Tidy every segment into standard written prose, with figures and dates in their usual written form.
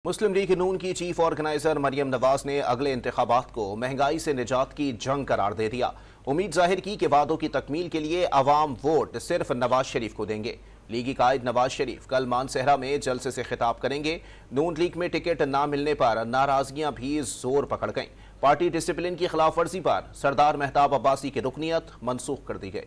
مسلم league نون کی chief organiser Maryam Nawaz نے اگلے انتخابات کو مہنگائی سے نجات کی جنگ قرار دے دیا۔ امید ظاہر کی کہ وعدوں کی تکمیل کے لیے عوام ووٹ صرف نواز شریف کو دیں گے۔ لیگی قائد نواز شریف کل مانسہرہ میں جلسے سے خطاب کریں گے۔ نون لیگ میں ٹکٹ نہ ملنے پر ناراضگیاں بھی زور پکڑ گئیں۔ پارٹی ڈسپلن کی خلاف ورزی پر سردار مہتاب عباسی کی رکنیت منسوخ کر دی گئی۔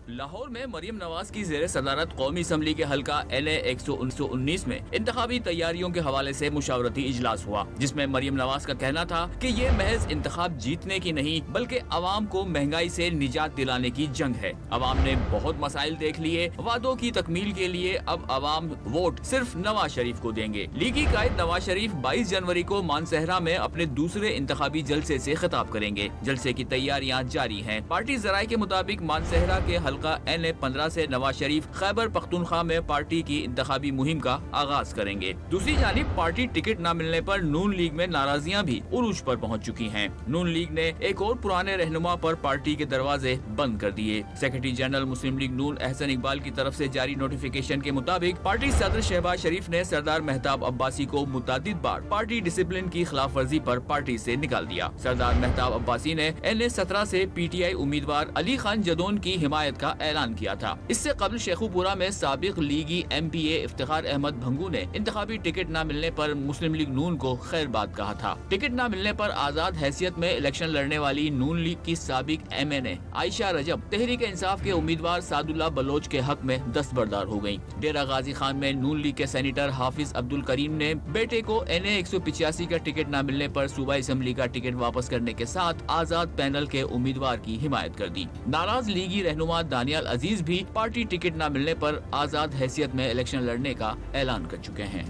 لاہور میں مریم نواز کی زیر صدارت قومی اسمبلی کے حلقہ NA 119 میں انتخابی تیاریوں کے حوالے سے مشاورتی اجلاس ہوا، جس میں مریم نواز کا کہنا تھا کہ یہ محض انتخاب جیتنے کی نہیں بلکہ عوام کو مہنگائی سے نجات دلانے کی جنگ ہے۔ عوام نے بہت مسائل دیکھ لیے، وعدوں کی تکمیل کے لیے اب عوام ووٹ صرف نواز شریف کو دیں گے۔ لیگی قائد نواز شریف 22 جنوری کو مانسہرہ میں اپنے دوسرے انتخابی جلسے سے خطاب کریں گے۔ جلسے کی تیاریاں جاری ہیں۔ پارٹی ذرائع کے مطابق مانسہرہ کے حلقہ NA 15 سے نواز شریف خیبر پختونخوا میں پارٹی کی انتخابی مہم کا آغاز کریں گے۔ دوسری جانب پارٹی ٹکٹ نہ ملنے پر نون لیگ میں ناراضیاں بھی عروج پر پہنچ چکی ہیں۔ نون لیگ نے ایک اور پرانے رہنما پر پارٹی کے دروازے بند کر دیے۔ سیکرٹری جنرل مسلم لیگ نون احسن اقبال کی طرف سے جاری نوٹیفیکیشن کے مطابق پارٹی صدر شہباز شریف نے سردار مہتاب عباسی کو متعدد بار پارٹی ڈسپلن کی خلاف ورزی پر پارٹی سے نکال دیا۔ سردار مہتاب عباسی نے NA 17 سے PTI امیدوار علی خان جدون کی حمایت کا اعلان کیا تھا۔ اس سے قبل شیخو پورہ میں سابق لیگی MPA افتخار احمد بھنگو نے انتخابی ٹکٹ نہ ملنے پر مسلم لیگ نون کو خیر بات کہا تھا۔ ٹکٹ نہ ملنے پر آزاد حیثیت میں الیکشن لڑنے والی نون لیگ کی سابق MNA عائشہ رجب تحریک انصاف کے امیدوار سعد اللہ بلوچ کے حق میں دستبردار ہو گئیں۔ ڈیرہ غازی خان میں نون لیگ کے سینیٹر حافظ عبد الکریم نے بیٹے کو NA 185 کا ٹکٹ نہ ملنے پر صوبہ اسمبلی کا ٹکٹ واپس کرنے کے ساتھ آزاد پینل کے امیدوار کی حمایت کر دی۔ ناراض لیگی رہنما دانیال عزیز بھی پارٹی ٹکٹ نہ ملنے پر آزاد حیثیت میں الیکشن لڑنے کا اعلان کر چکے ہیں۔